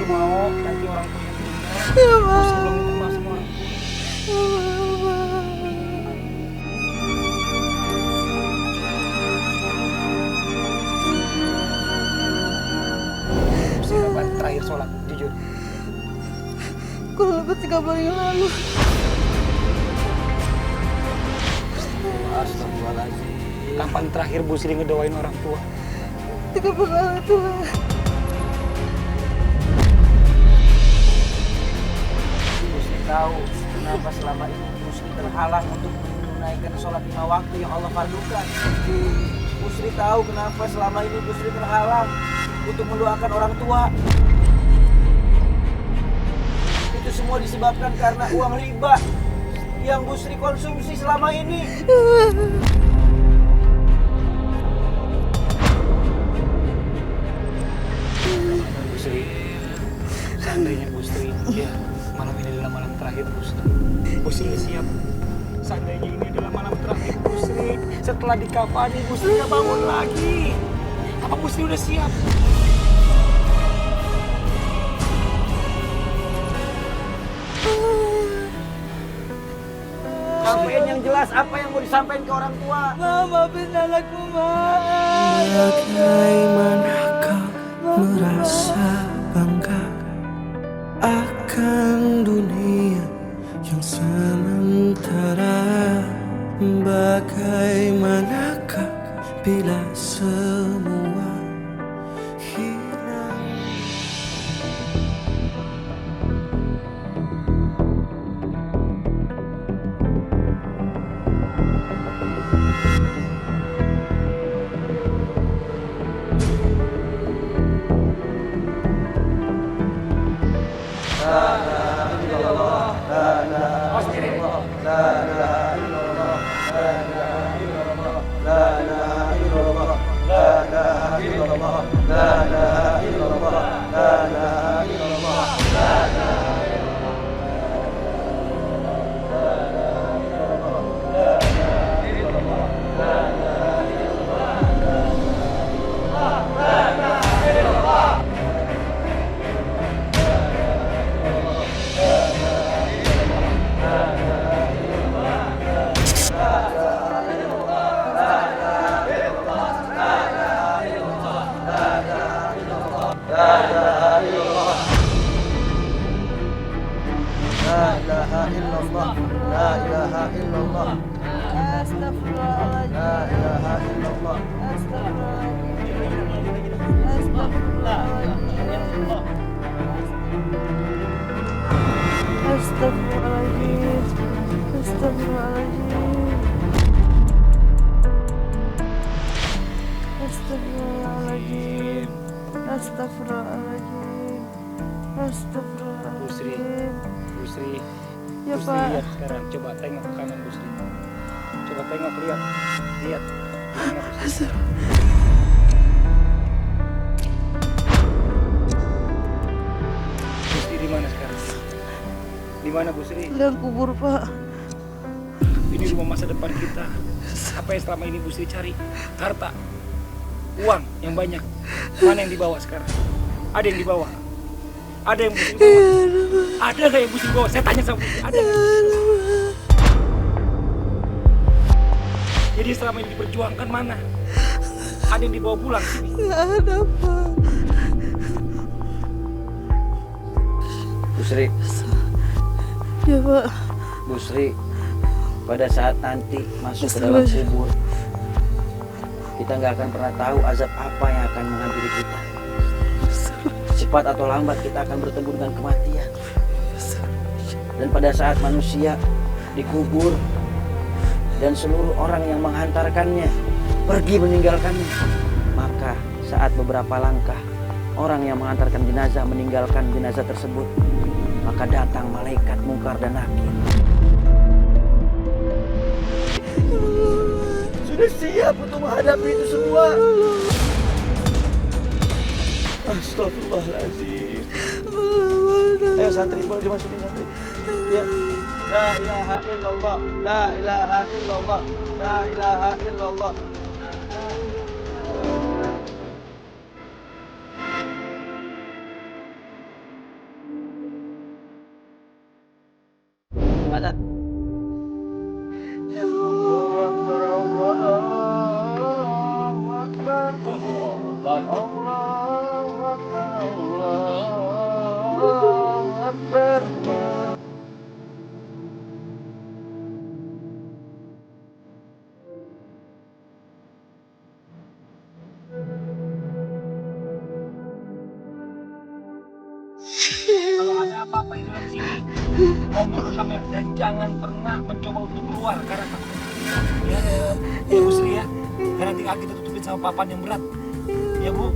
mau nanti orang tuanya meninggal. Ya, Busri Pak. belum minta maaf sama orang tua. Busri kapan terakhir sholat? Jujur. Kurang lebih 3 bulan yang lalu. Astagfirullahaladzim. Kapan terakhir Busri ngedoain orang tua? 3 bulan lalu, Tuhan. Busri tahu kenapa selama ini Busri terhalang untuk menunaikan sholat 5 waktu yang Allah fardukan. Busri tahu kenapa selama ini Busri terhalang untuk mendoakan orang tua. Itu semua disebabkan karena uang riba yang Busri konsumsi selama ini. Busri, seandainya Busri ya malam ini adalah malam terakhir Busri. Busri udah siap. Seandainya ini adalah malam terakhir Busri, setelah dikafani Busri nggak bangun lagi. Apa Busri udah siap? Sampaikan yang jelas apa yang mau disampaikan ke orang tua. Ma, maafin anakku, Ma. Bagaimana kau merasa bangga akan dunia yang sementara? Bagaimanakah bila semua hilang? Astagfirullahaladzim. Astagfirullahaladzim. Astagfirullahaladzim. Busri, Astagfirullahaladzim. Busri, Ya, Busri Pak. lihat sekarang. Coba tengok ke kanan Busri. Coba tengok, lihat. Lihat. Gimana, Busri? Busri di mana sekarang? Di mana Busri? Dalam kubur, Pak. Ini rumah masa depan kita. Apa yang selama ini Busri cari? Harta, uang yang banyak. Mana yang dibawa sekarang? Ada yang dibawa? Ada yang Busri bawa? Ada nggak yang Busri bawa? Saya tanya sama Busri, ada nggak? Jadi selama ini diperjuangkan mana? Ada yang dibawa pulang sini? Nggak ada, Pak. Busri, Ya, Pak. Busri, pada saat nanti masuk ke dalam kubur, kita nggak akan pernah tahu azab apa yang akan menghampiri kita. Cepat atau lambat kita akan bertemu dengan kematian. Dan pada saat manusia dikubur dan seluruh orang yang menghantarkannya pergi meninggalkannya, maka saat beberapa langkah orang yang mengantarkan jenazah meninggalkan jenazah tersebut, maka datang malaikat Mungkar dan Nakir. Sudah siap untuk menghadapi itu semua. Astagfirullahaladzim. Ayo santri, boleh dimasukin santri. Ya. La ilaha illallah, la ilaha illallah, la ilaha illallah. nak. Kalau ada apa-apa di dalam sini, ngomong sama dan jangan pernah mencoba untuk keluar karena takut. Ya, ya Bu Sri ya. Karena nanti kita tutupin sama papan yang berat. Ya Bu.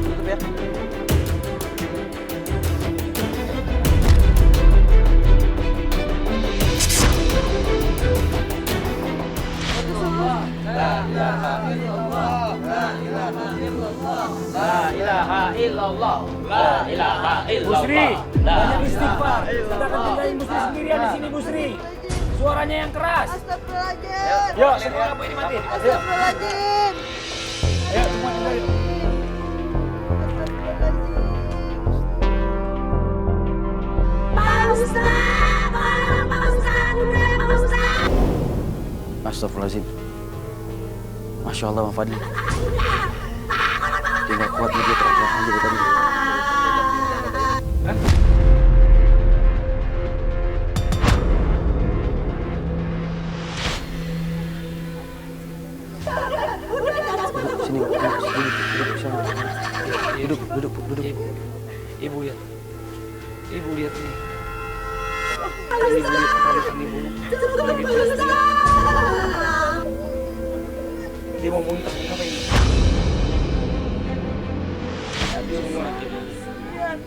Tutup ya. Bu Sri, banyak istighfar. Kita akan tinggalin Bu Sri sendirian di sini Bu Sri. Suaranya yang keras. Astagfirullahaladzim. Yuk, semua lampu ini mati. Ayo, Astagfirullahaladzim. ayo semua tinggalin. Astagfirullahaladzim. Masya Allah Bang Fadli. Tidak kuat nih dia teriak aja dari tadi. Hah? Sini, duduk sana. Duduk. Ibu lihat. Ibu lihat nih. Ibu lihat kepala ibu. Dia mau muntah apa ini?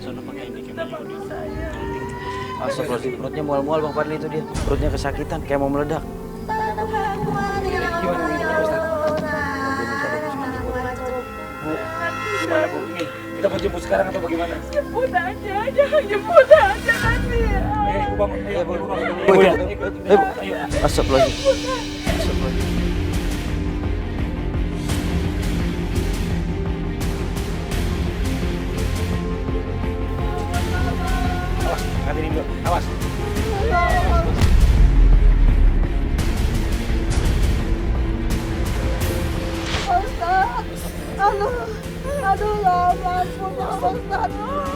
Sono pakai ini Astagfirullahaladzim, perutnya mual-mual Bang Fadli itu dia. Perutnya kesakitan, kayak mau meledak. Gimana nih Pak Ustaz? Bu, gimana Bu? Nih, kita mau jemput sekarang atau bagaimana? Jemput aja, jangan jemput aja nanti. Ibu bangun, ayo Bu, bangun. Bu, Ibu, ayo. ayo. Astagfirullahaladzim. Astagfirullahaladzim. Awas, angkatin dulu. Awas. Aduh ya Allah, ampun Pak Ustadz.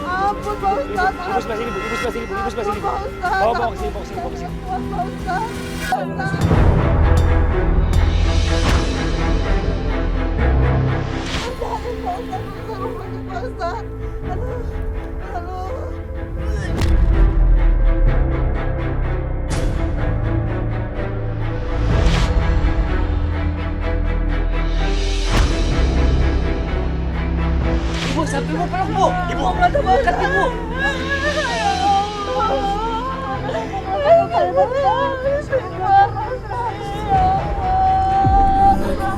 Ampun Pak Ustadz. Ibu sebelah sini Bu, ibu sebelah sini Bu, ibu sebelah sini Bu. Pak Ustadz. Bawa ke sini, bawa ke sini, bawa ke sini. Kuat Pak Ustadz. Pak Ustadz. Aduh. Ibu, satu ibu peluk Bu. Ibu, angkat ibu.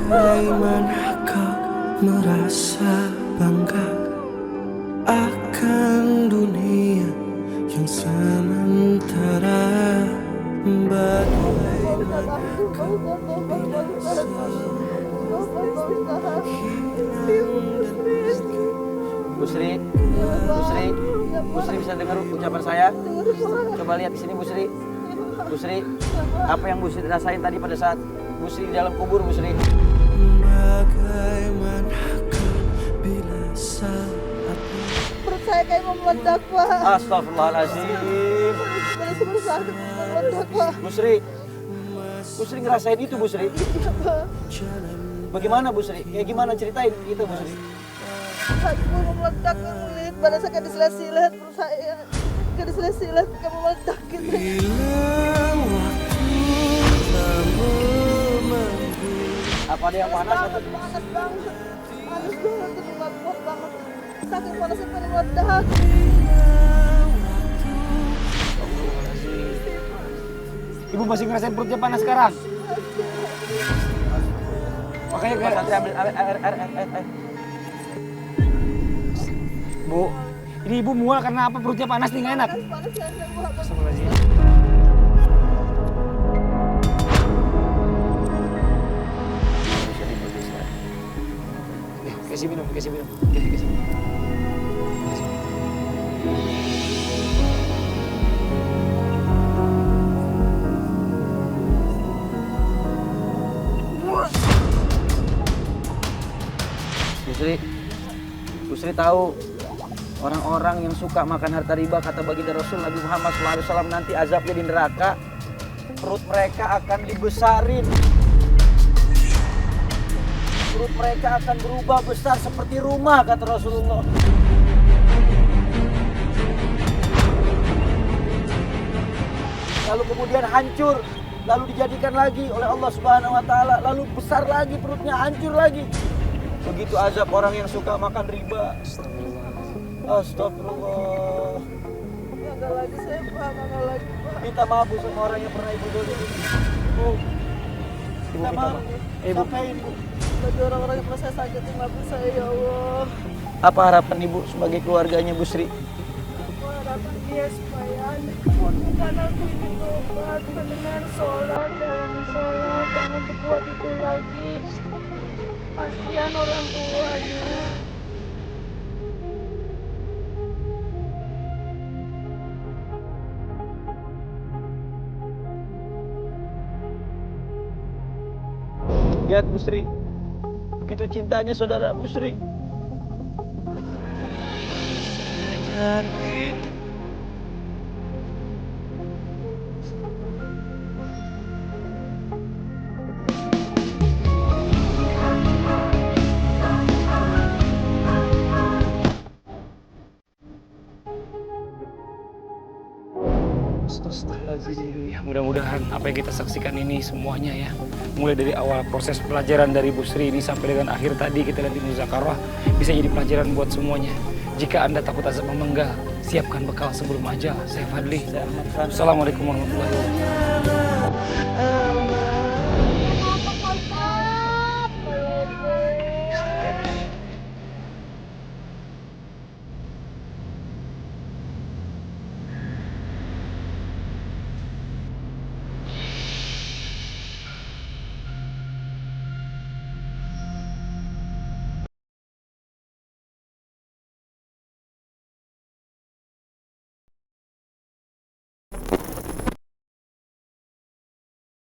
Bagaimana kau merasa bangga akan dunia yang sementara? Bagaimana Bu Sri bisa dengar ucapan saya? Coba lihat di sini Bu Sri. Bu Sri, apa yang Bu Sri rasain tadi pada saat Bu Sri di dalam kubur Bu Sri? bagaimanakah bila saat Perut saya kayak mau meledak Pak. Astagfirullahaladzim. Benar semua sakit meledak Pak. Bu Sri ngerasain itu Bu Sri? Bagaimana Bu Sri? Kayak gimana ceritain kita Bu Sri? Hati mau meledak, ngulit. Badan saya kayak disilet-silet. Perut saya kayak disilet-silet. Kayak mau meledak gitu. bila waktu tak memanggil. Apa ada yang panas atau Panas banget. Panas banget. Itu nggak kuat banget. Saking panasnya pengen meledak. Ibu masih ngerasain perutnya panas sekarang. Makanya Mas kayak Santri ambil air. Bu, ini ibu mual karena apa? Perutnya panas nih, nggak enak. Panas ya. Saya buat Astagfirullahaladzim. Kasih minum. Kasih minum. Bu Sri tahu orang-orang yang suka makan harta riba, kata baginda Rasul Nabi Muhammad SAW, nanti azabnya di neraka, perut mereka akan dibesarin. Perut mereka akan berubah besar seperti rumah, kata Rasulullah. Lalu kemudian hancur, lalu dijadikan lagi oleh Allah Subhanahu wa taala, lalu besar lagi perutnya, hancur lagi. Begitu azab orang yang suka makan riba. Astagfirullah. Enggak lagi saya Pak, enggak lagi Pak. Minta maaf Bu sama orang yang pernah Ibu dulu. Bu. Minta maaf. Ibu. Sampaikan, Bu. Bagi orang-orang yang pernah saya sakitin, maafin saya ya Allah. Apa harapan Ibu sebagai keluarganya Bu Sri? Aku harapan dia supaya bukan aku ini tobat, mendengar sholat, dalam sholat, jangan berbuat itu lagi. Kasihan orang tuanya. Lihat Bu Sri, begitu cintanya saudara Bu Sri. Ya, mudah-mudahan apa yang kita saksikan ini semuanya ya, mulai dari awal proses pelajaran dari Bu Sri ini sampai dengan akhir tadi kita lihat di Muzakarah, bisa jadi pelajaran buat semuanya. Jika Anda takut azab memenggal, siapkan bekal sebelum ajal. Saya Fadli. Assalamualaikum warahmatullahi wabarakatuh.